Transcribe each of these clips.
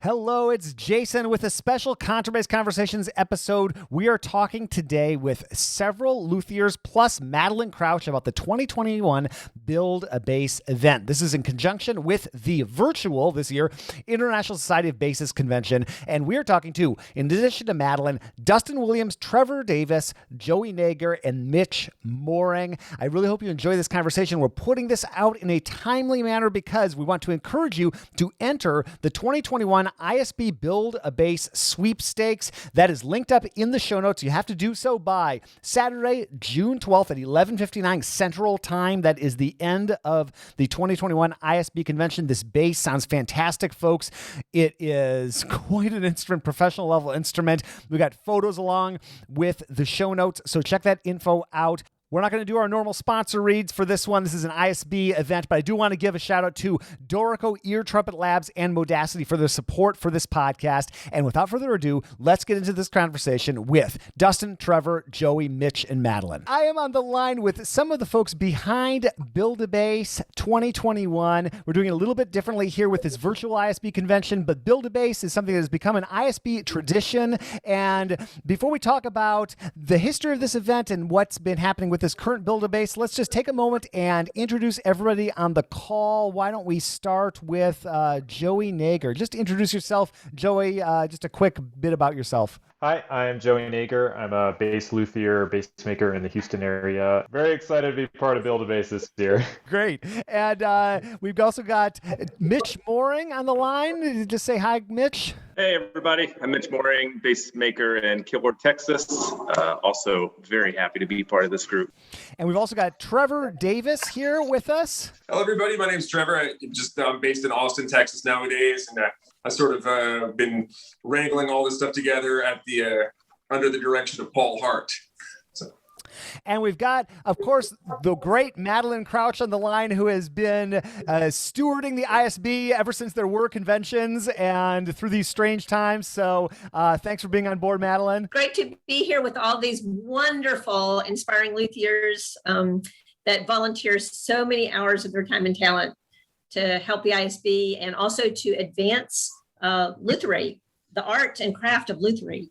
Hello, it's Jason with a special Contrabass Conversations episode. We are talking today with several luthiers plus Madeleine Crouch about the 2021 Build-a-Bass event. This is in conjunction with the virtual, this year, International Society of Bassists Convention. And we are talking to, in addition to Madeleine, Dustin Williams, Trevor Davis, Joey Naeger, and Mitch Moehring. I really hope you enjoy this conversation. We're putting this out in a timely manner because we want to encourage you to enter the 2021 ISB Build-a-Bass Sweepstakes. That is linked up in the show notes. You have to do so by Saturday, June 12th at 11:59 Central Time. That is the end of the 2021 ISB convention. This bass sounds fantastic, folks. It is quite an instrument, professional level instrument. We got photos along with the show notes, so check that info out. We're not going to do our normal sponsor reads for this one. This is an ISB event, but I do want to give a shout out to Dorico, Ear Trumpet Labs, and Modacity for their support for this podcast. And without further ado, let's get into this conversation with Dustin, Trevor, Joey, Mitch, and Madeleine. I am on the line with some of the folks behind Build-a-Bass 2021. We're doing it a little bit differently here with this virtual ISB convention, but Build-a-Bass is something that has become an ISB tradition. And before we talk about the history of this event and what's been happening with this current Build-a-Bass, let's just take a moment and introduce everybody on the call. Why don't we start with Joey Naeger? Just introduce yourself, Joey, just a quick bit about yourself. Hi, I'm Joey Naeger. I'm a bass luthier, bass maker in the Houston area. Very excited to be part of Build-a-Bass this year. Great. And we've also got Mitch Moehring on the line. Just say hi, Mitch. Hey, everybody. I'm Mitch Moehring, bass maker in Kilgore, Texas. Also very happy to be part of this group. And we've also got Trevor Davis here with us. Hello, everybody. My name's Trevor. I'm based in Austin, Texas nowadays. And I sort of been wrangling all this stuff together at the under the direction of Paul Hart. And we've got, of course, the great Madeleine Crouch on the line, who has been stewarding the ISB ever since there were conventions and through these strange times. So thanks for being on board, Madeleine. Great to be here with all these wonderful, inspiring luthiers that volunteer so many hours of their time and talent to help the ISB and also to advance lutherie, the art and craft of lutherie.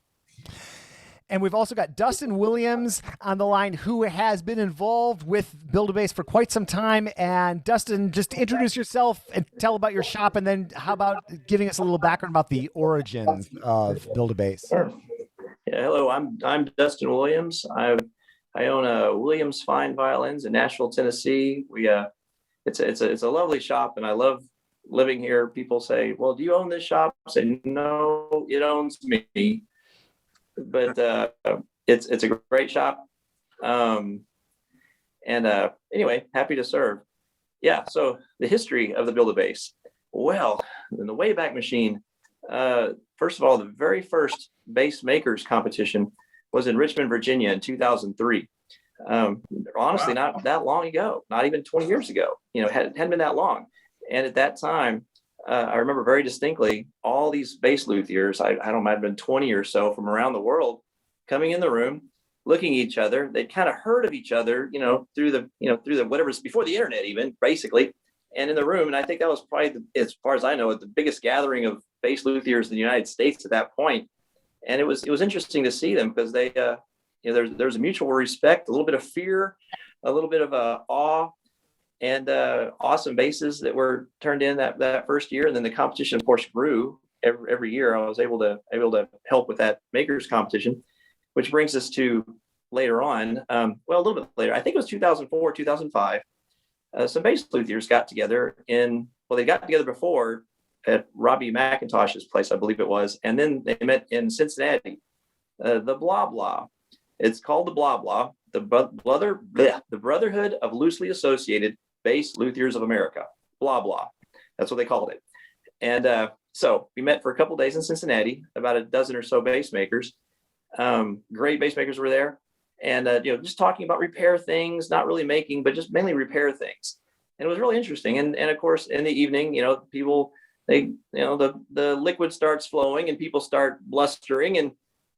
And we've also got Dustin Williams on the line, who has been involved with Build-a-Bass for quite some time. And Dustin, just introduce yourself and tell about your shop, and then how about giving us a little background about the origin of Build-a-Bass? Sure. Yeah, hello, I'm Dustin Williams. I own a Williams Fine Violins in Nashville, Tennessee. It's a lovely shop, and I love living here. People say, "Well, do you own this shop?" I say, "No, it owns me." But it's a great shop. Anyway, happy to serve. Yeah, so the history of the Build-a-Bass. Well, in the Wayback Machine, first of all, the very first bass makers competition was in Richmond, Virginia in 2003. Honestly, not that long ago, not even 20 years ago. Hadn't been that long. And at that time, I remember very distinctly all these bass luthiers, I don't know, might have been 20 or so from around the world, coming in the room, looking at each other. They'd kind of heard of each other, through the whatever's before the internet, even basically, and in the room. And I think that was probably, as far as I know, the biggest gathering of bass luthiers in the United States at that point. And it was interesting to see them because they, there's a mutual respect, a little bit of fear, a little bit of awe. And awesome basses that were turned in that first year, and then the competition, of course, grew every year. I was able to help with that makers competition, which brings us to later on. A little bit later, I think it was 2004, 2005. Some bass luthiers got together they got together before at Robbie McIntosh's place, I believe it was, and then they met in Cincinnati. The Blah Blah. It's called the Blah Blah. The Brotherhood of Loosely Associated Bass Luthiers of America, blah, blah. That's what they called it. And so we met for a couple of days in Cincinnati, about a dozen or so bass makers. Great bass makers were there. And, just talking about repair things, not really making, but just mainly repair things. And it was really interesting. And of course, in the evening, people, the liquid starts flowing and people start blustering, and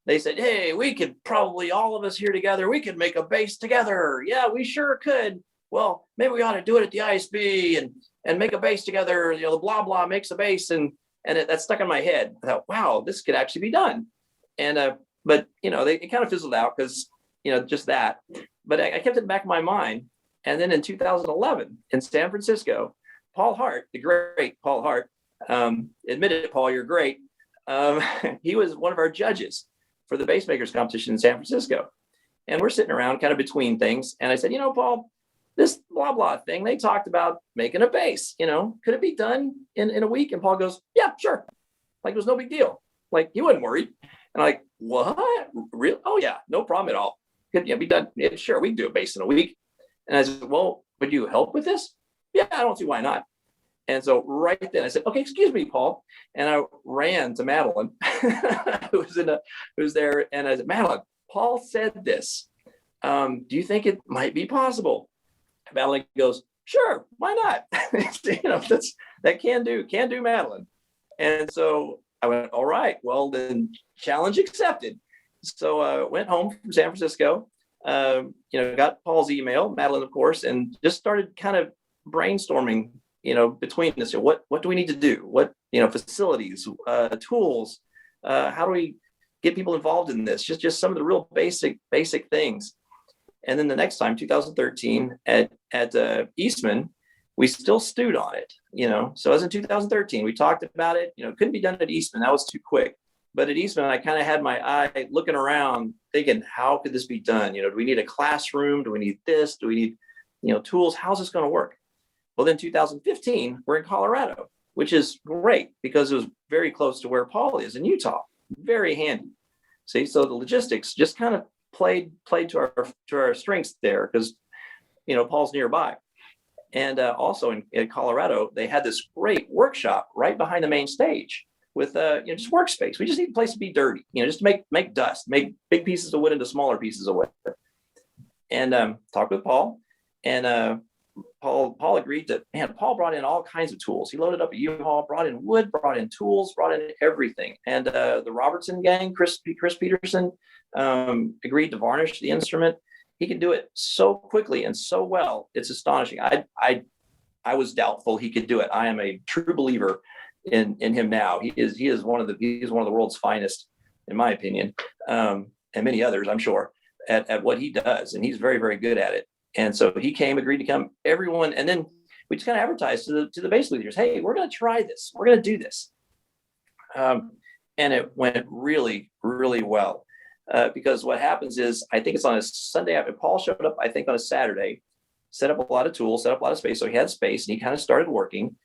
they said, "Hey, we could probably, all of us here together, we could make a bass together. Yeah, we sure could. Well, maybe we ought to do it at the ISB and make a bass together. The Blah Blah makes a bass." And And that stuck in my head. I thought, wow, this could actually be done. And, but, it kind of fizzled out because, just that. But I kept it in the back of my mind. And then in 2011 in San Francisco, Paul Hart, the great Paul Hart, admit it, Paul, you're great. He was one of our judges for the bass makers competition in San Francisco. And we're sitting around kind of between things. And I said, Paul, this blah, blah thing, they talked about making a bass, could it be done in a week? And Paul goes, yeah, sure. Like, it was no big deal. Like, he wasn't worried. And I'm like, what? Really? Oh yeah, no problem at all. Could be done. Yeah, sure, we can do a bass in a week. And I said, well, would you help with this? Yeah, I don't see why not. And so right then I said, okay, excuse me, Paul. And I ran to Madeleine, who was there. And I said, Madeleine, Paul said this. Do you think it might be possible? Madeleine goes, sure, why not? That can do Madeleine. And so I went, all right, well then, challenge accepted. So I went home from San Francisco, got Paul's email, Madeleine, of course, and just started kind of brainstorming, between us. What do we need to do? What, facilities, tools, how do we get people involved in this? Just some of the real basic things. And then the next time, 2013 at Eastman, we still stewed on it, So as in 2013, we talked about it, couldn't be done at Eastman. That was too quick. But at Eastman, I kind of had my eye looking around thinking, how could this be done? Do we need a classroom? Do we need this? Do we need, tools? How's this going to work? Well, then 2015, we're in Colorado, which is great because it was very close to where Paul is in Utah. Very handy. See, so the logistics just kind of played to our strengths there because, Paul's nearby. And also in Colorado, they had this great workshop right behind the main stage with just workspace. We just need a place to be dirty, just to make dust, make big pieces of wood into smaller pieces of wood. And talked with Paul, and Paul agreed to. Man, Paul brought in all kinds of tools. He loaded up a U-Haul, brought in wood, brought in tools, brought in everything. And the Robertson gang, Chris Peterson, agreed to varnish the instrument. He can do it so quickly and so well. It's astonishing. I was doubtful he could do it. I am a true believer in him now. He is one of the world's finest, in my opinion, and many others, I'm sure, at what he does. And he's very, very good at it. And so he agreed to come, everyone. And then we just kind of advertised to the bass luthiers, hey, we're going to try this. We're going to do this. And it went really, really well. Because what happens is, I think it's on a Sunday after Paul showed up, I think on a Saturday, set up a lot of tools, set up a lot of space. So he had space and he kind of started working.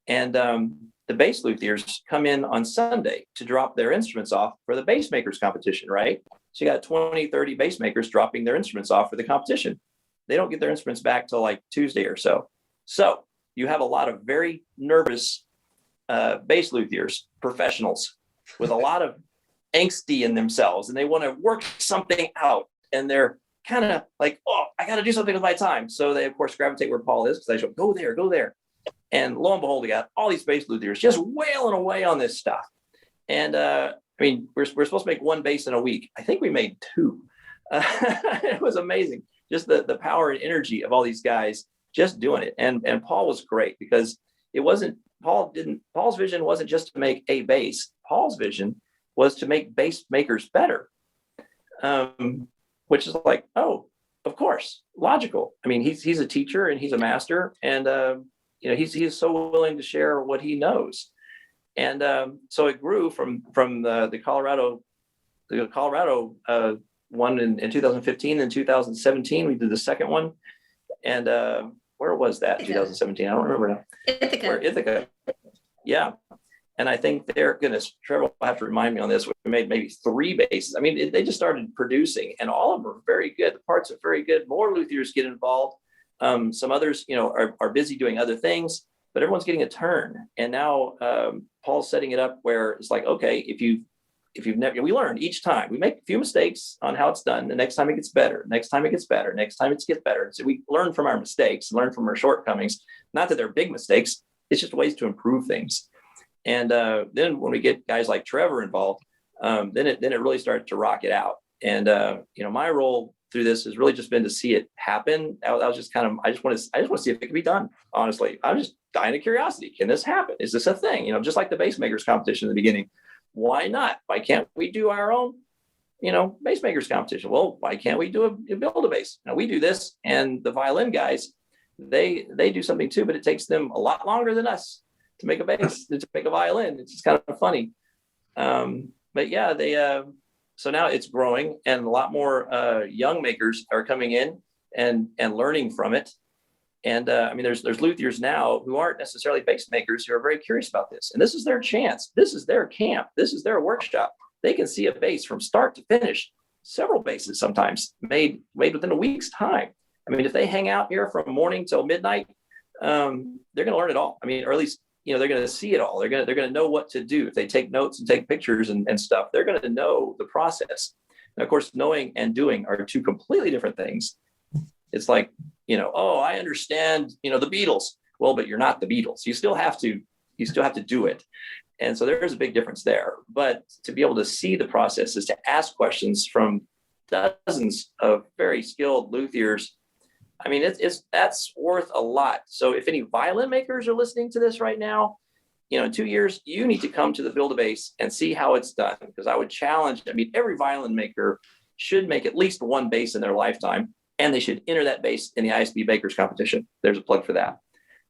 And the bass luthiers come in on Sunday to drop their instruments off for the bass makers competition, right? So you got 20, 30 bass makers dropping their instruments off for the competition. They don't get their instruments back till like Tuesday or so. So you have a lot of very nervous bass luthiers, professionals with a lot of angsty in themselves, and they want to work something out, and they're kind of like, oh, I got to do something with my time. So they, of course, gravitate where Paul is, because they show, go there. And lo and behold, we got all these bass luthiers just wailing away on this stuff. And we're supposed to make one bass in a week. I think we made two. It was amazing, just the power and energy of all these guys just doing it. And Paul was great, because Paul's vision wasn't just to make a bass. Paul's vision was to make bass makers better, which is like, oh, of course, logical. I mean, he's a teacher and he's a master, and he's so willing to share what he knows. And so it grew from the Colorado one in 2015. In 2017, we did the second one. And where was that? 2017? I don't remember now. Ithaca. Yeah. And I think Trevor will have to remind me on this. We made maybe 3 basses. I mean, they just started producing, and all of them are very good. The parts are very good. More luthiers get involved. Some others, are busy doing other things, but everyone's getting a turn. And now Paul's setting it up where it's like, okay, if you've never, we learn each time. We make a few mistakes on how it's done. The next time it gets better. Next time it gets better. Next time it gets better. So we learn from our mistakes, learn from our shortcomings. Not that they're big mistakes. It's just ways to improve things. And then when we get guys like Trevor involved, then it really started to rock it out. And my role through this has really just been to see it happen. I was just kind of, I just want to see if it can be done. Honestly, I'm just dying of curiosity. Can this happen? Is this a thing? You know, just like the bass makers competition in the beginning. Why not? Why can't we do our own, bass makers competition? Well, why can't we do a Build-a-Bass? Now we do this, and the violin guys, they do something too, but it takes them a lot longer than us to make a bass, to make a violin. It's just kind of funny. But yeah, so now it's growing, and a lot more young makers are coming in and learning from it. And I mean, there's luthiers now who aren't necessarily bass makers who are very curious about this. And this is their chance. This is their camp. This is their workshop. They can see a bass from start to finish, several basses sometimes made within a week's time. I mean, if they hang out here from morning till midnight, they're going to learn it all. I mean, or at least, they're going to see it all. They're going to know what to do. If they take notes and take pictures and stuff, they're going to know the process. And of course, knowing and doing are two completely different things. It's like, oh, I understand, the Beatles. Well, but you're not the Beatles. You still have to do it. And so there's a big difference there. But to be able to see the process is to ask questions from dozens of very skilled luthiers. I mean, that's worth a lot. So if any violin makers are listening to this right now, in 2 years, you need to come to the Build-a-Bass and see how it's done. Because I would challenge, every violin maker should make at least one bass in their lifetime, and they should enter that bass in the ISB Bakers competition. There's a plug for that.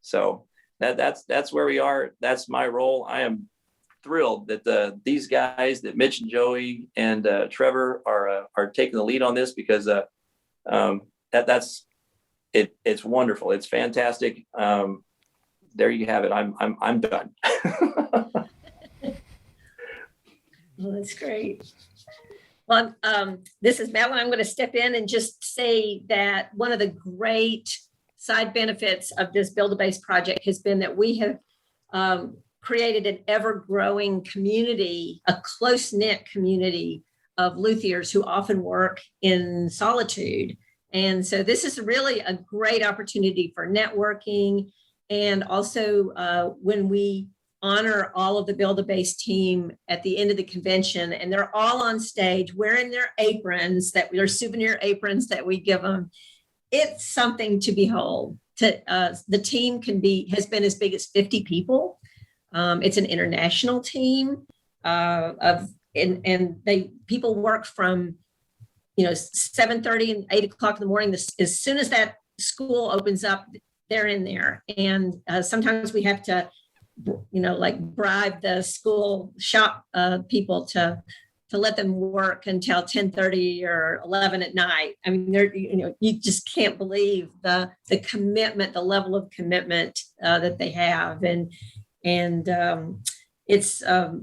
So that's where we are. That's my role. I am thrilled that these guys, that Mitch and Joey and Trevor are taking the lead on this, because it's wonderful. It's fantastic. There you have it. I'm done. Well, that's great. Well, this is Madeleine. I'm going to step in and just say that one of the great side benefits of this Build-a-Bass project has been that we have created an ever-growing community, a close-knit community of luthiers who often work in solitude. And so this is really a great opportunity for networking. And also when we honor all of the Build-a-Bass team at the end of the convention, and they're all on stage wearing their aprons, their souvenir aprons that we give them. It's something to behold. The team has been as big as 50 people. It's an international team people work from 7:30 and 8 o'clock in the morning. As soon as that school opens up, they're in there. And sometimes we have to, bribe the school shop people to let them work until 10:30 or 11 at night. I mean, you just can't believe the commitment, the level of commitment that they have. And it's, I'm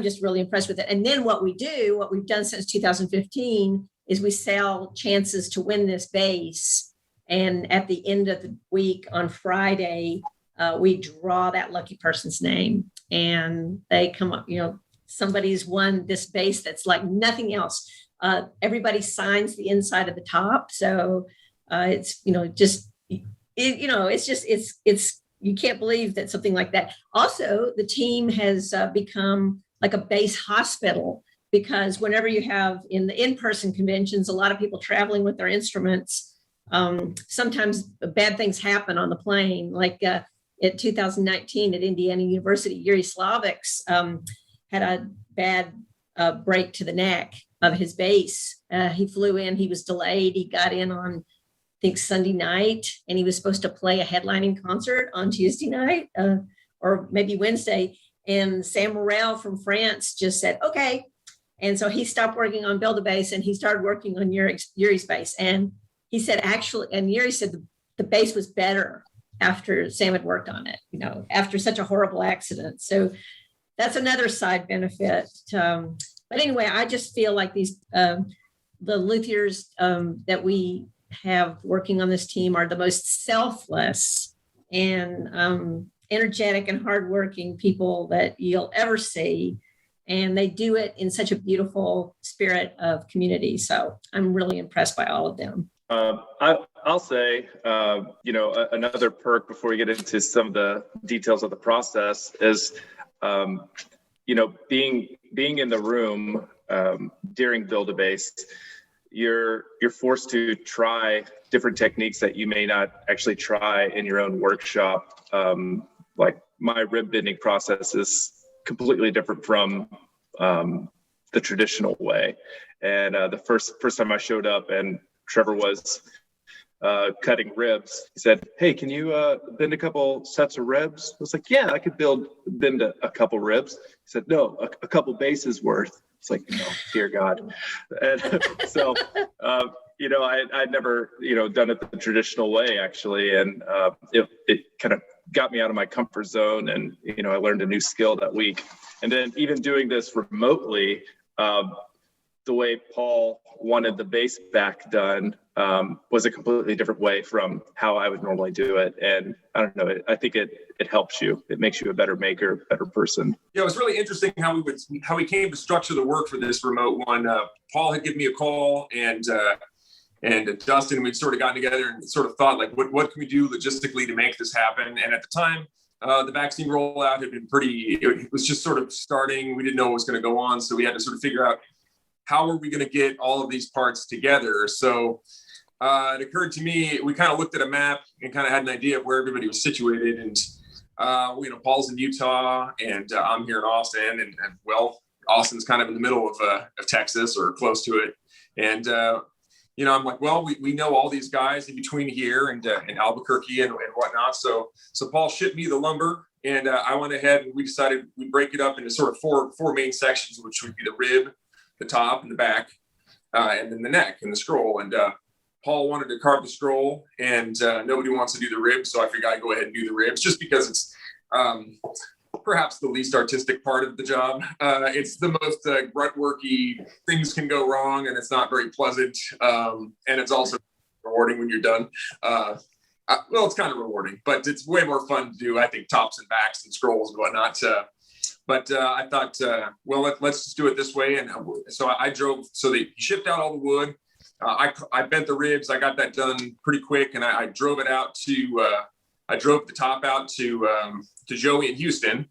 just really impressed with it. And then what we've done since 2015 is we sell chances to win this bass. And at the end of the week on Friday, we draw that lucky person's name, and they come up, somebody's won this bass that's like nothing else. Everybody signs the inside of the top. So it's, it's you can't believe that something like that. Also, the team has become like a bass hospital, because whenever you have in the in-person conventions, a lot of people traveling with their instruments, sometimes bad things happen on the plane. Like in 2019 at Indiana University, Yuri Slavics had a bad break to the neck of his bass. He flew in, he was delayed. He got in on, I think, Sunday night, and he was supposed to play a headlining concert on Tuesday night or maybe Wednesday. And Sam Morel from France just said, okay. And so he stopped working on Build-a-Bass and he started working on Yuri's bass. And he said, and Yuri said the bass was better after Sam had worked on it, after such a horrible accident. So that's another side benefit. But anyway, I just feel like these, the luthiers that we have working on this team are the most selfless and energetic and hardworking people that you'll ever see. And they do it in such a beautiful spirit of community. So I'm really impressed by all of them. I'll say, another perk before we get into some of the details of the process is, being in the room during Build-a-Bass. you're forced to try different techniques that you may not actually try in your own workshop. Like my rib bending process is completely different from the traditional way. And the first time I showed up and Trevor was cutting ribs, he said, "Hey, can you bend a couple sets of ribs?" I was like, "Yeah, I could bend a couple ribs." He said, "No, a couple bases worth." It's like, no, dear God. And so, I'd never, done it the traditional way, actually. And it kind of got me out of my comfort zone. And, I learned a new skill that week. And then even doing this remotely, the way Paul wanted the bass back done was a completely different way from how I would normally do it. And I don't know, I think it helps you. It makes you a better maker, better person. Yeah, it was really interesting how we came to structure the work for this remote one. Paul had given me a call, and Dustin, we'd sort of gotten together and sort of thought, like, what can we do logistically to make this happen? And at the time, the vaccine rollout had been it was just sort of starting. We didn't know what was going to go on. So we had to sort of figure out how are we going to get all of these parts together. So it occurred to me, we kind of looked at a map and kind of had an idea of where everybody was situated. And, Paul's in Utah, and I'm here in Austin. And Austin's kind of in the middle of Texas, or close to it. And, I'm like, well, we know all these guys in between here and Albuquerque and whatnot. So Paul shipped me the lumber, and I went ahead and we decided we'd break it up into sort of four main sections, which would be the rib, the top, and the back, and then the neck and the scroll. And Paul wanted to carve the scroll, and nobody wants to do the ribs, so I figured I'd go ahead and do the ribs, just because it's perhaps the least artistic part of the job. It's the most grunt worky. Things can go wrong, and it's not very pleasant, and it's also rewarding when you're done. Well, it's kind of rewarding, but it's way more fun to do, I think, tops and backs and scrolls and whatnot. But I thought, let's just do it this way. And so I drove. So he shipped out all the wood. I bent the ribs. I got that done pretty quick, and I drove it out to. I drove the top out to Joey in Houston,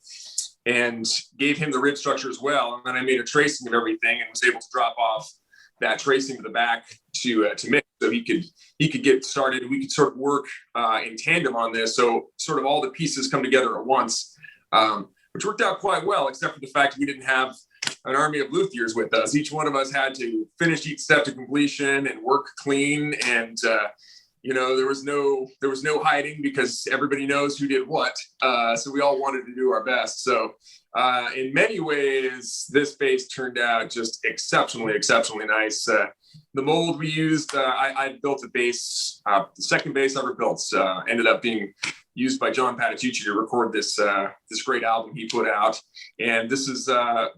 and gave him the rib structure as well. And then I made a tracing of everything, and was able to drop off that tracing to the back to Mitch, so he could get started. We could sort of work in tandem on this, so sort of all the pieces come together at once, which worked out quite well, except for the fact that we didn't have an army of luthiers with us. Each one of us had to finish each step to completion and work clean. And, there was no hiding, because everybody knows who did what. So we all wanted to do our best. So in many ways, this bass turned out just exceptionally nice. The mold we used, I built a bass, the second bass I ever built, ended up being used by John Patitucci to record this great album he put out. And this is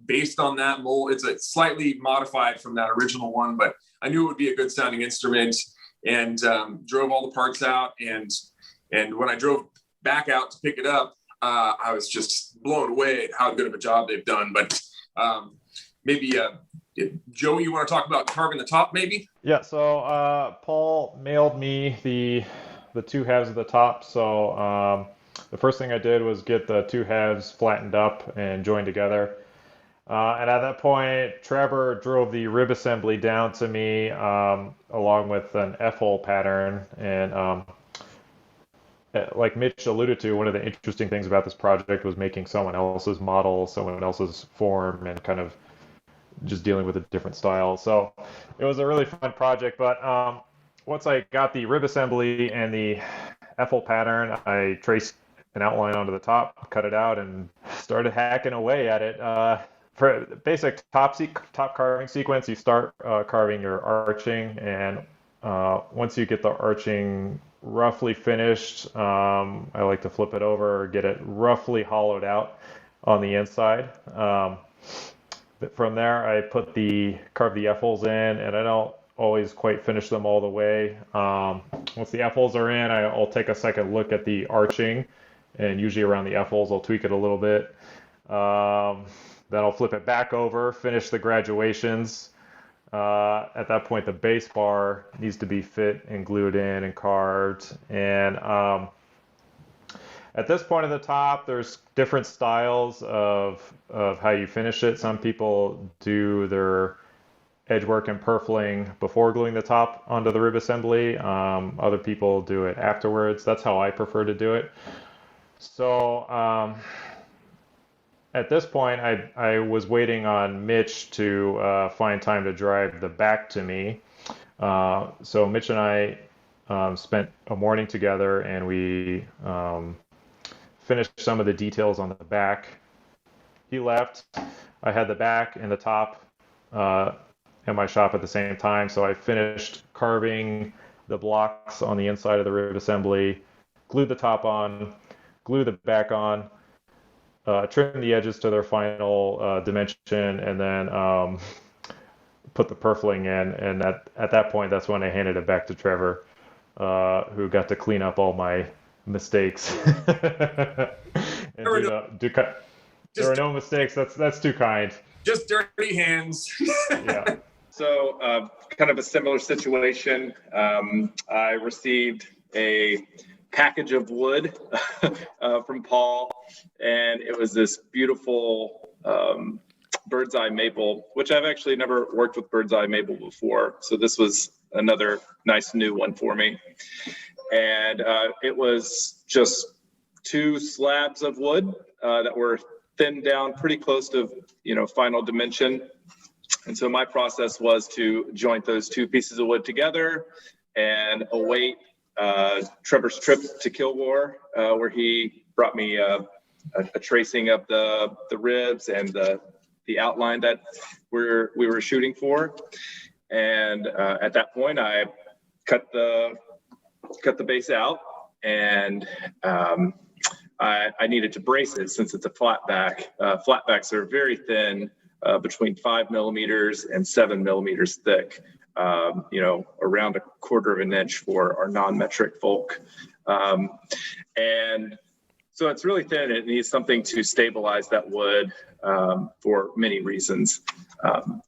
based on that mold. It's slightly modified from that original one, but I knew it would be a good sounding instrument, and drove all the parts out. And when I drove back out to pick it up, I was just blown away at how good of a job they've done. But maybe Joey, you want to talk about carving the top, maybe? Yeah, so Paul mailed me the two halves of the top. So the first thing I did was get the two halves flattened up and joined together. And at that point, Trevor drove the rib assembly down to me along with an F-hole pattern. And like Mitch alluded to, one of the interesting things about this project was making someone else's model, someone else's form, and kind of just dealing with a different style. So it was a really fun project. But once I got the rib assembly and the F-hole pattern, I traced an outline onto the top, cut it out, and started hacking away at it. For basic top carving sequence, you start carving your arching, and once you get the arching roughly finished, I like to flip it over, get it roughly hollowed out on the inside. From there, I carve the F-holes in, and I don't always quite finish them all the way. Once the F-holes are in, I'll take a second look at the arching, and usually around the F-holes, I'll tweak it a little bit. Then I'll flip it back over, finish the graduations. At that point, the base bar needs to be fit and glued in and carved. And at this point at the top, there's different styles of how you finish it. Some people do their edge work and purfling before gluing the top onto the rib assembly. Other people do it afterwards. That's how I prefer to do it. So at this point, I was waiting on Mitch to find time to drive the back to me. So Mitch and I spent a morning together, and we finished some of the details on the back. He left. I had the back and the top in my shop at the same time, so I finished carving the blocks on the inside of the rib assembly, glued the top on, glued the back on, trimmed the edges to their final dimension, and then put the purfling in. And at that point, that's when I handed it back to Trevor, who got to clean up all my mistakes. And there were no mistakes. That's too kind. Just dirty hands. Yeah. So kind of a similar situation. I received a package of wood from Paul, and it was this beautiful bird's eye maple, which I've actually never worked with bird's eye maple before. So this was another nice new one for me. And it was just 2 slabs of wood that were thinned down pretty close to, final dimension. And so my process was to joint those 2 pieces of wood together and await Trevor's trip to Kilgore, where he brought me a tracing of the ribs and the outline that we were shooting for. And at that point, I cut the base out, and I needed to brace it since it's a flat back. Flatbacks are very thin, between 5 millimeters and 7 millimeters thick. Around a quarter of an inch for our non-metric folk. And so it's really thin. It needs something to stabilize that wood for many reasons.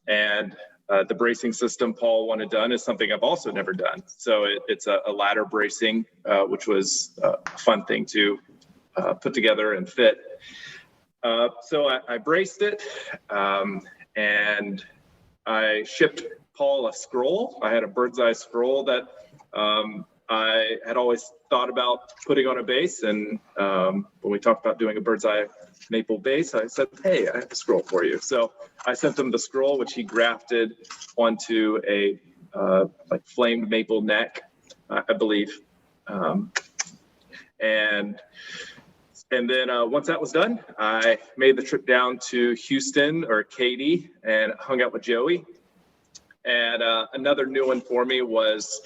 And the bracing system Paul wanted done is something I've also never done. So it's a ladder bracing, which was a fun thing to put together and fit. So I braced it, and I shipped Paul a scroll. I had a bird's eye scroll that I had always thought about putting on a bass. And when we talked about doing a bird's eye maple bass, I said, hey, I have a scroll for you. So I sent him the scroll, which he grafted onto a flamed maple neck, I believe. And then once that was done, I made the trip down to Houston or Katy and hung out with Joey. And another new one for me was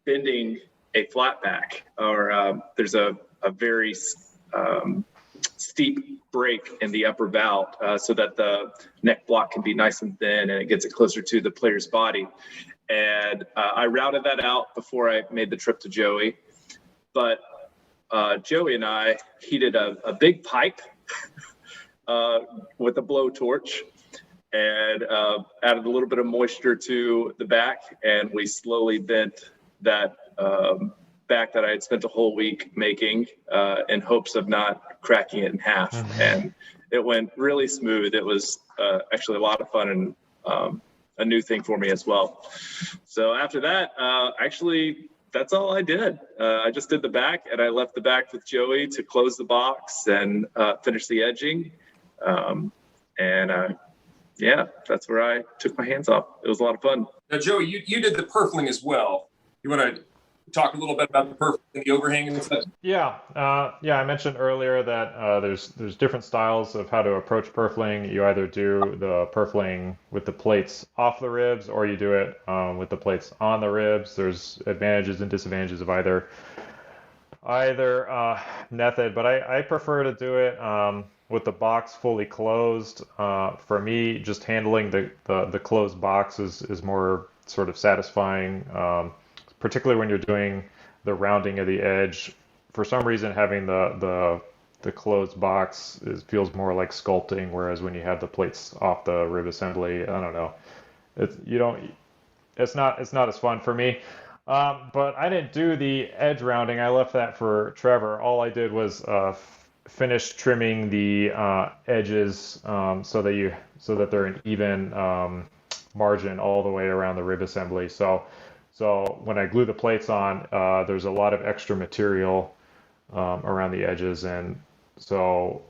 bending a flatback, or there's a very steep break in the upper valve so that the neck block can be nice and thin, and it gets it closer to the player's body. And I routed that out before I made the trip to Joey. But Joey and I heated a big pipe with a blowtorch and added a little bit of moisture to the back, and we slowly bent that back that I had spent a whole week making in hopes of not cracking it in half. And it went really smooth. It was actually a lot of fun and a new thing for me as well. So after that, actually, that's all I did. I just did the back, and I left the back with Joey to close the box and finish the edging. Yeah, that's where I took my hands off. It was a lot of fun. Now, Joey, you did the purfling as well. You want to talk a little bit about the purfling and the overhang and stuff? Yeah. I mentioned earlier that there's different styles of how to approach purfling. You either do the purfling with the plates off the ribs, or you do it with the plates on the ribs. There's advantages and disadvantages of either method, but I prefer to do it with the box fully closed. For me, just handling the closed box is more sort of satisfying, particularly when you're doing the rounding of the edge. For some reason, having the closed box feels more like sculpting, whereas when you have the plates off the rib assembly, I don't know, it's not as fun for me. But I didn't do the edge rounding. I left that for Trevor. All I did was finish trimming the edges so that they're an even margin all the way around the rib assembly. So when I glue the plates on, there's a lot of extra material around the edges, and so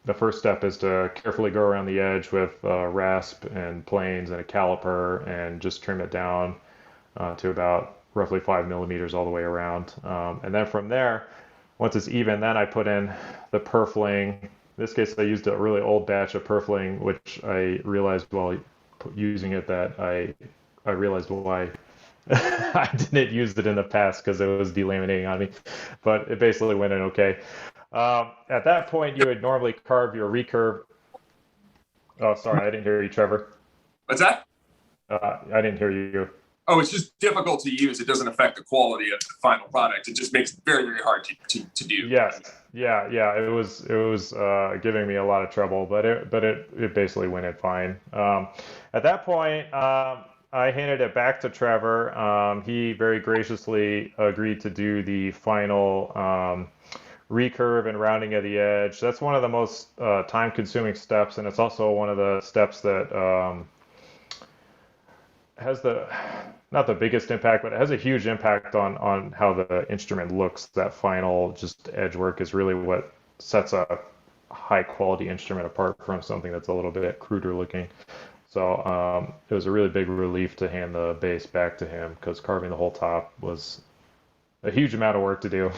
the first step is to carefully go around the edge with rasp and planes and a caliper and just trim it down to about roughly 5 millimeters all the way around. And then from there, once it's even, then I put in the Purfling. In this case, I used a really old batch of Purfling, which I realized while using it that I realized why I didn't use it in the past, because it was delaminating on me. But it basically went in okay. At that point, you would normally carve your recurve. Oh, sorry, I didn't hear you, Trevor. What's that? I didn't hear you. Oh, it's just difficult to use. It doesn't affect the quality of the final product. It just makes it very, very hard to do. Yes, yeah. It was giving me a lot of trouble, but it basically went in fine. At that point, I handed it back to Trevor. He very graciously agreed to do the final recurve and rounding of the edge. That's one of the most time-consuming steps, and it's also one of the steps that has not the biggest impact, but it has a huge impact on how the instrument looks. That final just edge work is really what sets a high-quality instrument apart from something that's a little bit cruder looking. So it was a really big relief to hand the bass back to him, because carving the whole top was a huge amount of work to do.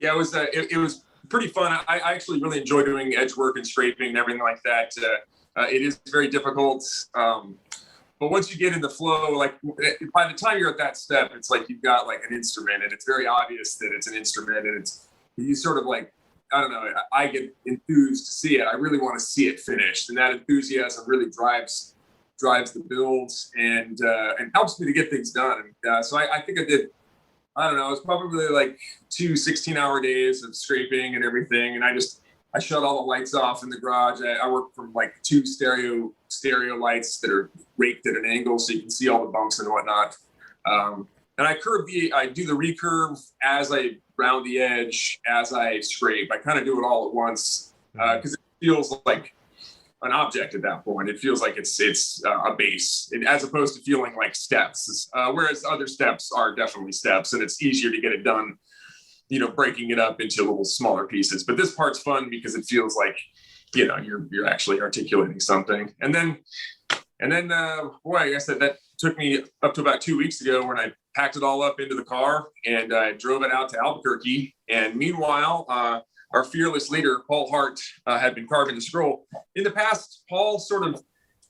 Yeah, it was pretty fun. I actually really enjoy doing edge work and scraping and everything like that. It is very difficult. But once you get in the flow, like by the time you're at that step, it's like you've got like an instrument, and it's very obvious that it's an instrument, and you sort of like, I don't know, I get enthused to see it. I really want to see it finished, and that enthusiasm really drives the builds and helps me to get things done. And so I think I did, I don't know, it was probably like 2 16-hour days of scraping and everything, and I shut all the lights off in the garage. I work from like 2 stereo lights that are raked at an angle so you can see all the bumps and whatnot. And I do the recurve as I round the edge, as I scrape. I kind of do it all at once because it feels like an object at that point. It feels like it's a base, as opposed to feeling like steps. Whereas other steps are definitely steps, and it's easier to get it done, breaking it up into little smaller pieces. But this part's fun because it feels like, you're actually articulating something. And then, boy, I guess that took me up to about 2 weeks ago when I packed it all up into the car and I drove it out to Albuquerque. And meanwhile, our fearless leader, Paul Hart, had been carving the scroll. In the past, Paul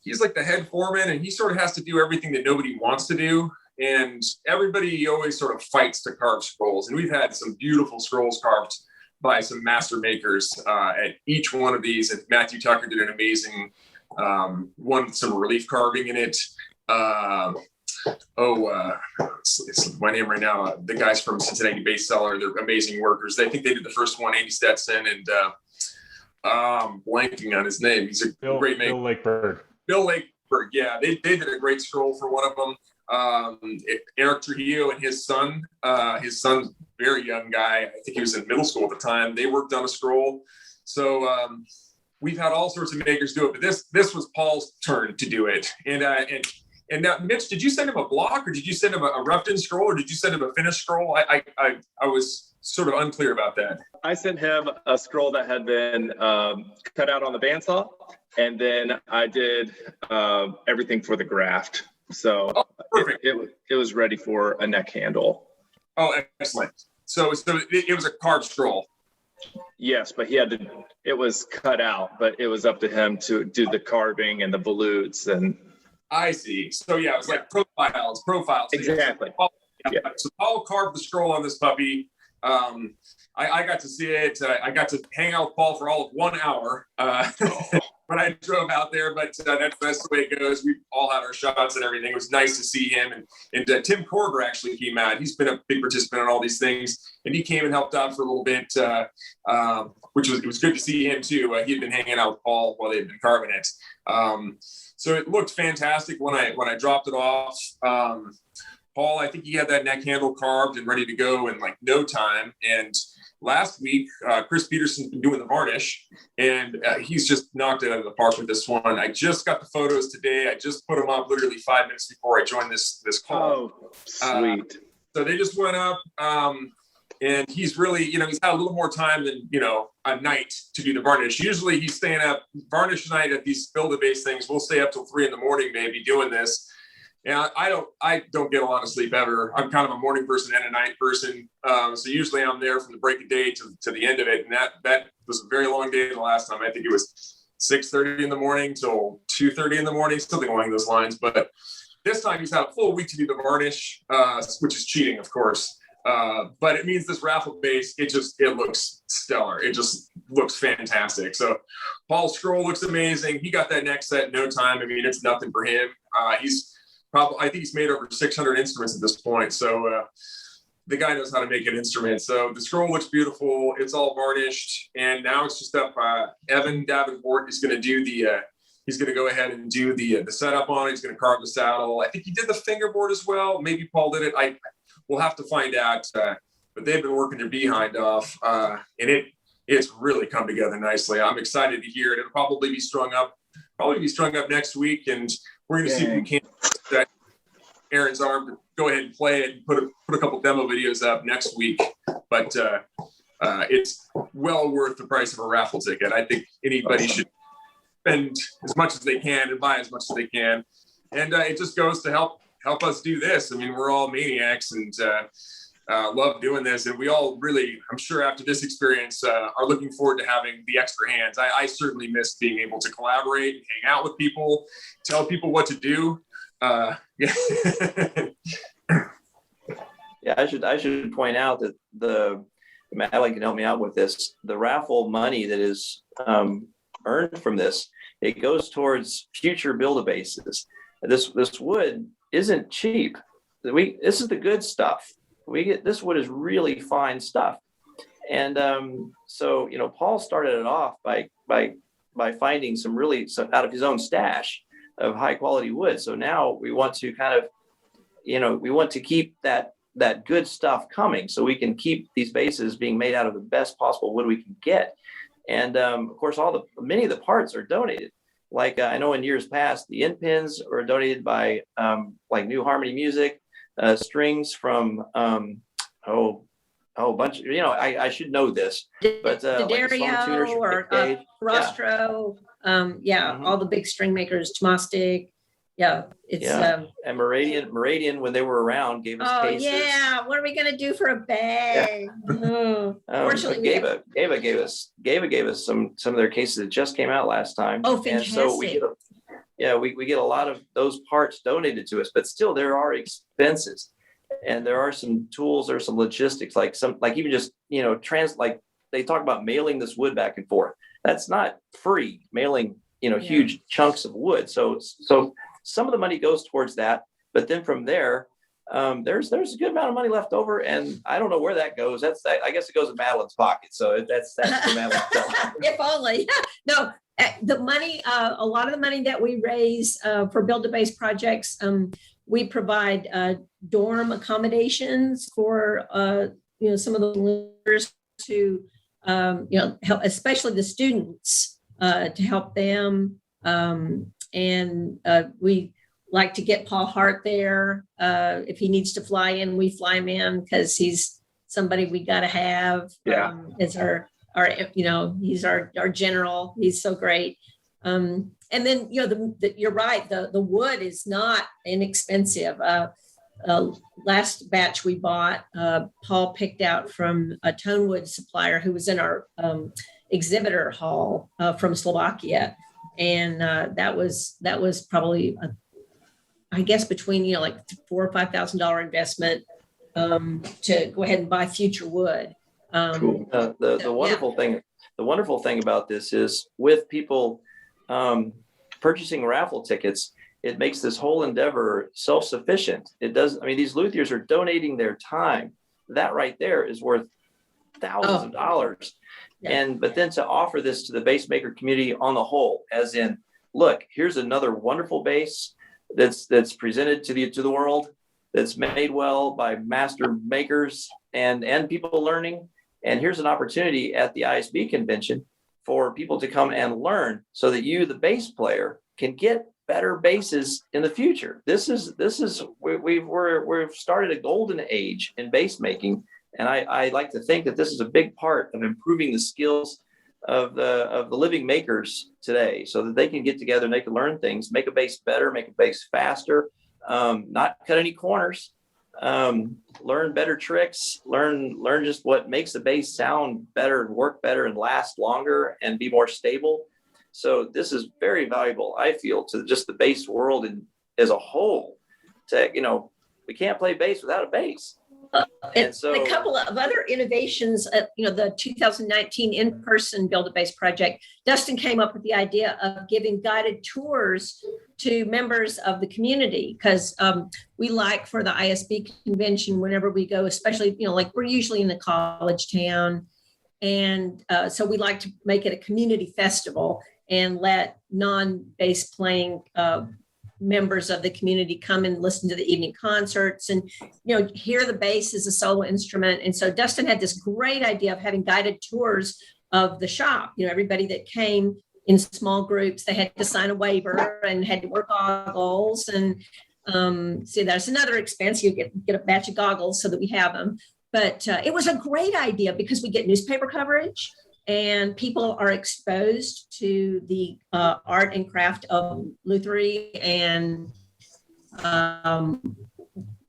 he's like the head foreman, and he sort of has to do everything that nobody wants to do. And everybody always sort of fights to carve scrolls. And we've had some beautiful scrolls carved by some master makers at each one of these. And Matthew Tucker did an amazing one with some relief carving in it. It's my name right now. The guys from Cincinnati Bass Cellar, they're amazing workers. I think they did the first one, Andy Stetson, and blanking on his name. He's a great maker. Bill Lakeberg, yeah. They did a great scroll for one of them. Eric Trujillo and his son's very young guy. I think he was in middle school at the time. They worked on a scroll. So we've had all sorts of makers do it, but this was Paul's turn to do it. And now, Mitch, did you send him a block, or did you send him a roughed-in scroll, or did you send him a finished scroll? I was sort of unclear about that. I sent him a scroll that had been cut out on the bandsaw, and then I did everything for the graft. So it was ready for a neck handle. Oh, excellent. So it was a carved scroll. Yes, but it was cut out, but it was up to him to do the carving and the volutes and. I see. So yeah, it was like profiles. Exactly. So Paul carved the scroll on this puppy. I got to see it. I got to hang out with Paul for all of 1 hour when I drove out there. But that's the way it goes. We all had our shots and everything. It was nice to see him. And Tim Korver actually came out. He's been a big participant in all these things, and he came and helped out for a little bit, it was good to see him too. He had been hanging out with Paul while they had been carving it. So it looked fantastic when I dropped it off. Paul, I think he had that neck handle carved and ready to go in like no time. And last week, Chris Peterson's been doing the varnish, and he's just knocked it out of the park with this one. I just got the photos today. I just put them up literally 5 minutes before I joined this call. Oh, sweet. So they just went up, and he's really, he's had a little more time than, a night to do the varnish. Usually he's staying up varnish night at these Build-a-Bass things. We'll stay up till 3 a.m, maybe doing this. And I don't get a lot of sleep ever. I'm kind of a morning person and a night person. So usually I'm there from the break of day to the end of it. And that was a very long day the last time. I think it was 6:30 in the morning till 2:30 in the morning, something along those lines. But this time he's had a full week to do the varnish, which is cheating, of course. But it means this raffle base, it looks stellar. It just looks fantastic. So Paul's scroll looks amazing. He got that next set in no time. I mean, it's nothing for him. I think he's made over 600 instruments at this point. So the guy knows how to make an instrument. So the scroll looks beautiful. It's all varnished. And now it's just up. Evan Davenport is going to do he's going to go ahead and do the setup on it. He's going to carve the saddle. I think he did the fingerboard as well. Maybe Paul did it. We'll have to find out. But they've been working their behind off. And it's really come together nicely. I'm excited to hear it. It'll probably be strung up next week. And we're going to see if we can set Aaron's arm to go ahead and play it and put a couple demo videos up next week. But it's well worth the price of a raffle ticket. I think anybody should spend as much as they can and buy as much as they can. And it just goes to help us do this. I mean, we're all maniacs and love doing this. And we all really, I'm sure after this experience, are looking forward to having the extra hands. I certainly miss being able to collaborate and hang out with people, tell people what to do. Yeah. Yeah, I should point out that Madeleine can help me out with this. The raffle money that is earned from this, it goes towards future Build-a-Basses. This wood isn't cheap. This is the good stuff. This wood is really fine stuff. And so Paul started it off by finding some out of his own stash of high quality wood. So now we want to kind of, we want to keep that good stuff coming so we can keep these bases being made out of the best possible wood we can get. And of course, many of the parts are donated. Like I know in years past, the end pins are donated by like New Harmony Music, strings from a bunch. I should know this, but Dorico or Rostro, all the big string makers, Tomastic. Yeah, it's and Meridian when they were around gave us cases. Oh yeah, what are we gonna do for a bag? Yeah. Fortunately, Gava gave us some of their cases that just came out last time. Oh, fantastic! And so we get a lot of those parts donated to us, but still there are expenses, and there are some tools, there's some logistics, like even just like they talk about mailing this wood back and forth. That's not free mailing, huge chunks of wood. So some of the money goes towards that, but then from there, there's a good amount of money left over, and I don't know where that goes. I guess it goes in Madeleine's pocket. So that's for Madeleine. If only. No, the money, a lot of the money that we raise for Build-a-Bass projects, we provide dorm accommodations for some of the learners to help, especially the students, to help them. And we like to get Paul Hart there. If he needs to fly in, we fly him in because he's somebody we got to have. As our he's our general. He's so great. And then you're right. The wood is not inexpensive. Last batch we bought, Paul picked out from a tone wood supplier who was in our exhibitor hall from Slovakia. And that was probably, I guess, between like $4,000 or $5,000 investment to go ahead and buy future wood. Cool. The wonderful thing about this is with people purchasing raffle tickets, it makes this whole endeavor self-sufficient. It does. I mean, these luthiers are donating their time. That right there is worth thousands of dollars. Yeah. But then to offer this to the bass maker community on the whole, as in, look, here's another wonderful bass that's presented to the world, that's made well by master makers and people learning, And here's an opportunity at the ISB convention for people to come and learn so that you, the bass player, can get better basses in the future. We've started a golden age in bass making. And I like to think that this is a big part of improving the skills of the living makers today, so that they can get together and they can learn things, make a bass better, make a bass faster, not cut any corners, learn better tricks, learn just what makes the bass sound better and work better and last longer and be more stable. So this is very valuable, I feel, to just the bass world as a whole. We can't play bass without a bass. And so a couple of other innovations, the 2019 in-person Build-a-Bass project, Dustin came up with the idea of giving guided tours to members of the community, because we like for the ISB convention, whenever we go, especially, like we're usually in the college town. And so we like to make it a community festival and let non-bass playing members of the community come and listen to the evening concerts and, hear the bass as a solo instrument. And so Dustin had this great idea of having guided tours of the shop. Everybody that came in small groups, they had to sign a waiver and had to wear goggles. And see, that's another expense. You get a batch of goggles so that we have them. But it was a great idea because we get newspaper coverage and people are exposed to the art and craft of luthiery, and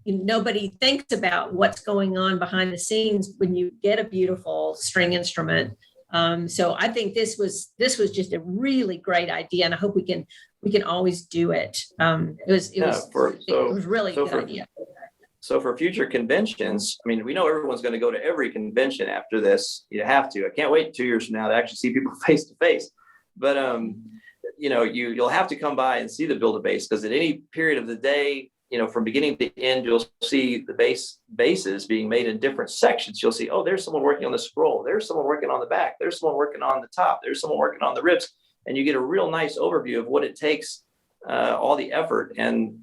nobody thinks about what's going on behind the scenes when you get a beautiful string instrument. So I think this was just a really great idea, and I hope we can always do it. It was really a good idea. So for future conventions, we know everyone's going to go to every convention after this. You have to. I can't wait 2 years from now to actually see people face to face. But you'll have to come by and see the Build-a-Bass, because at any period of the day, from beginning to end, you'll see the bases being made in different sections. You'll see, oh, there's someone working on the scroll. There's someone working on the back. There's someone working on the top. There's someone working on the ribs. And you get a real nice overview of what it takes, all the effort and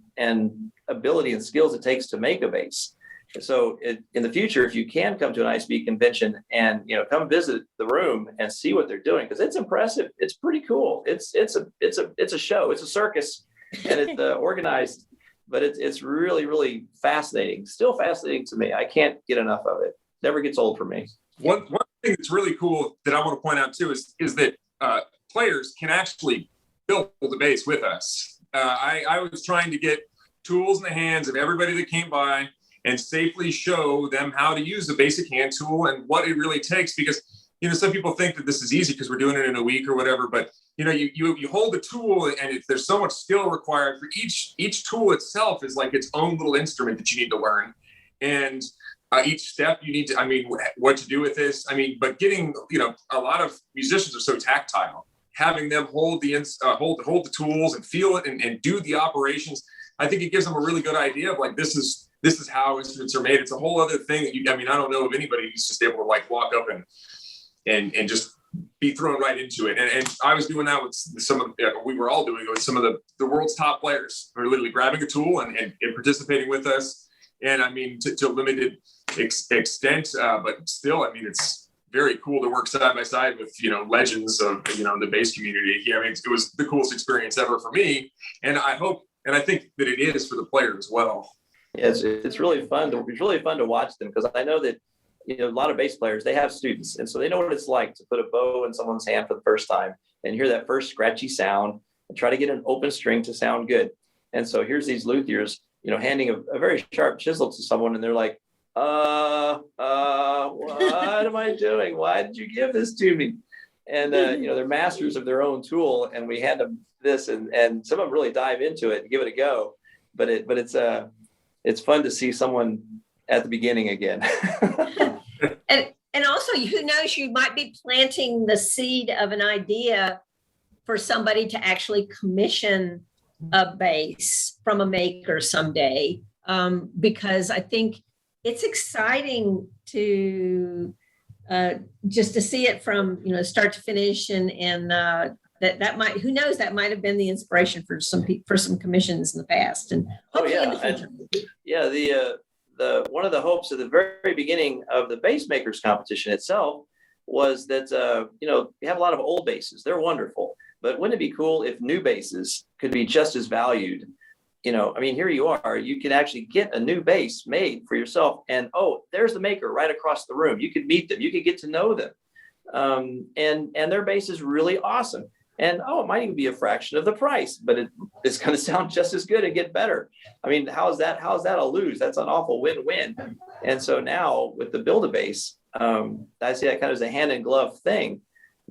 ability and skills it takes to make a bass. So in the future, if you can come to an ISB convention and come visit the room and see what they're doing, because it's impressive. It's pretty cool. It's a show. It's a circus, and it's organized, but it's really, really fascinating. Still fascinating to me. I can't get enough of it. Never gets old for me. One thing that's really cool that I want to point out too is that players can actually build the bass with us. I was trying to get tools in the hands of everybody that came by and safely show them how to use the basic hand tool and what it really takes, because some people think that this is easy because we're doing it in a week or whatever, but you hold the tool and there's so much skill required for each tool itself is like its own little instrument that you need to learn, and each step you need to what to do with this. But getting a lot of musicians are so tactile, having them hold the hold the tools and feel it and do the operations. I think it gives them a really good idea of this is how instruments are made. It's a whole other thing that I don't know of anybody who's just able to walk up and just be thrown right into it. And I was doing that with some of we were all doing it with some of the world's top players who are literally grabbing a tool and participating with us. And to limited extent, but still, it's very cool to work side by side with, legends of, the bass community. It was the coolest experience ever for me. And I think that it is for the player as well. Yeah, it's really fun to watch them, because I know that a lot of bass players, they have students, and so they know what it's like to put a bow in someone's hand for the first time and hear that first scratchy sound and try to get an open string to sound good. And so here's these luthiers, handing a very sharp chisel to someone, and they're like, what am I doing? Why did you give this to me? And they're masters of their own tool, and we hand them this, and some of them really dive into it and give it a go. But it's fun to see someone at the beginning again. and also, who knows, you might be planting the seed of an idea for somebody to actually commission a bass from a maker someday, because I think it's exciting to just to see it from start to finish, and that might, who knows, that might have been the inspiration for some commissions in the past, and hopefully in the future. one of the hopes at the very beginning of the bass makers competition itself was that, we have a lot of old basses. They're wonderful, but wouldn't it be cool if new basses could be just as valued? Here you are, you can actually get a new bass made for yourself. And, there's the maker right across the room. You could meet them, you could get to know them. And their bass is really awesome. And, it might even be a fraction of the price, but it's going to sound just as good and get better. How's that a lose? That's an awful win-win. And so now with the Build-a-Bass, I see that kind of as a hand in glove thing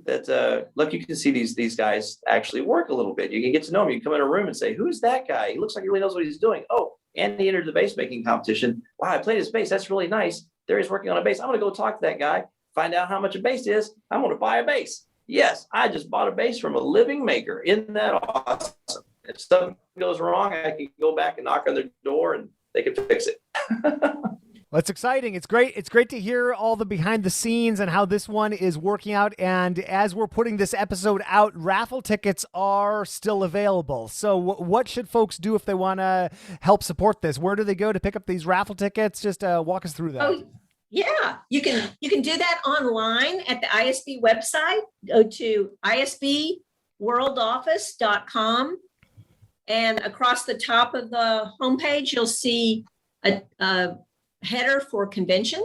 that, look, you can see these guys actually work a little bit. You can get to know them. You can come in a room and say, who's that guy? He looks like he really knows what he's doing. Oh, and he entered the bass making competition. Wow, I played his bass. That's really nice. There he's working on a bass. I'm going to go talk to that guy, find out how much a bass is. I'm going to buy a bass. Yes, I just bought a bass from a living maker. Isn't that awesome? If something goes wrong, I can go back and knock on their door and they can fix it. Well, it's exciting. It's great. It's great to hear all the behind the scenes and how this one is working out. And as we're putting this episode out, raffle tickets are still available. So what should folks do if they want to help support this? Where do they go to pick up these raffle tickets? Just walk us through that. Oh, yeah. You can do that online at the ISB website. Go to isbworldoffice.com. And across the top of the homepage, you'll see a header for convention,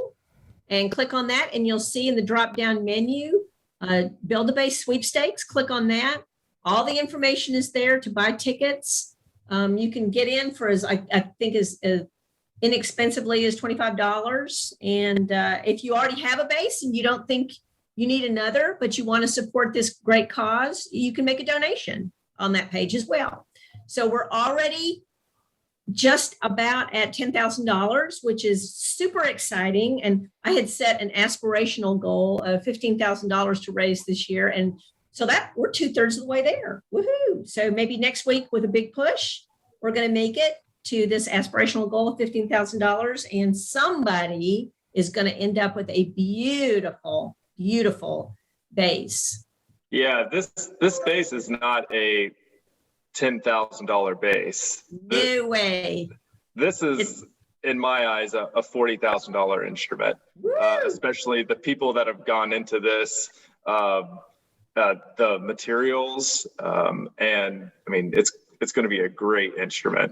and click on that, and you'll see in the drop-down menu, Build-a-Bass Sweepstakes. Click on that. All the information is there to buy tickets. You can get in for as inexpensively as $25. And if you already have a bass and you don't think you need another, but you want to support this great cause, you can make a donation on that page as well. So we're already just about at $10,000, which is super exciting. And I had set an aspirational goal of $15,000 to raise this year. And so that we're 2/3 of the way there. Woohoo. So maybe next week with a big push, we're going to make it to this aspirational goal of $15,000. And somebody is going to end up with a beautiful, beautiful bass. Yeah, this bass is not a $10,000 bass. No way. This is, in my eyes, a $40,000 instrument. Especially the people that have gone into this, the materials, and it's going to be a great instrument.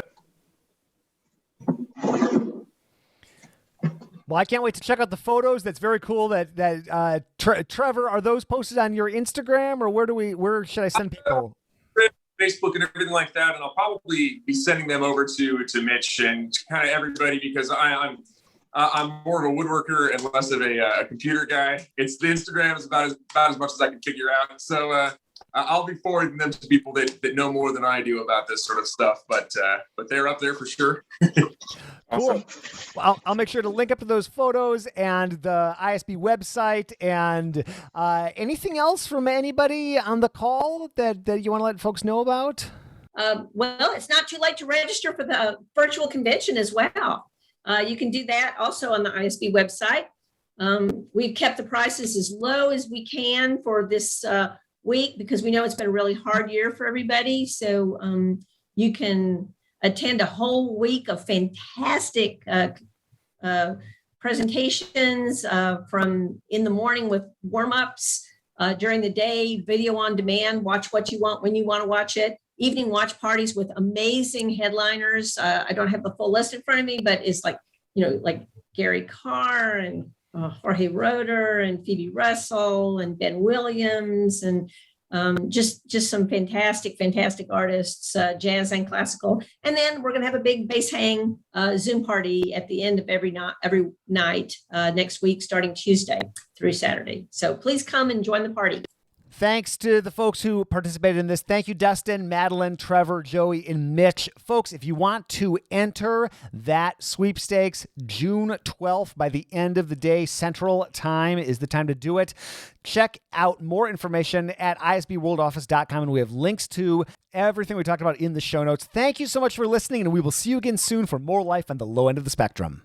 Well, I can't wait to check out the photos. That's very cool. Trevor, are those posted on your Instagram, or where should I send people? Facebook and everything like that, and I'll probably be sending them over to Mitch and kind of everybody, because I'm more of a woodworker and less of a computer guy. The Instagram is about as much as I can figure out. So I'll be forwarding them to people that know more than I do about this sort of stuff. But they're up there for sure. Cool. Well, I'll make sure to link up to those photos and the ISB website. And anything else from anybody on the call that you want to let folks know about? Well, it's not too late to register for the virtual convention as well. You can do that also on the ISB website. We've kept the prices as low as we can for this week, because we know it's been a really hard year for everybody. So you can attend a whole week of fantastic presentations from in the morning with warm-ups, during the day, video on demand, watch what you want when you want to watch it, evening watch parties with amazing headliners. I don't have the full list in front of me, but it's like Gary Carr and Jorge Roeder and Phoebe Russell and Ben Williams and just some fantastic artists, jazz and classical. And then we're going to have a big bass hang Zoom party at the end of every night next week, starting Tuesday through Saturday. So please come and join the party. Thanks to the folks who participated in this. Thank you, Dustin, Madeleine, Trevor, Joey, and Mitch. Folks, if you want to enter that sweepstakes, June 12th, by the end of the day, Central Time is the time to do it. Check out more information at isbworldoffice.com, and we have links to everything we talked about in the show notes. Thank you so much for listening, and we will see you again soon for more life on the low end of the spectrum.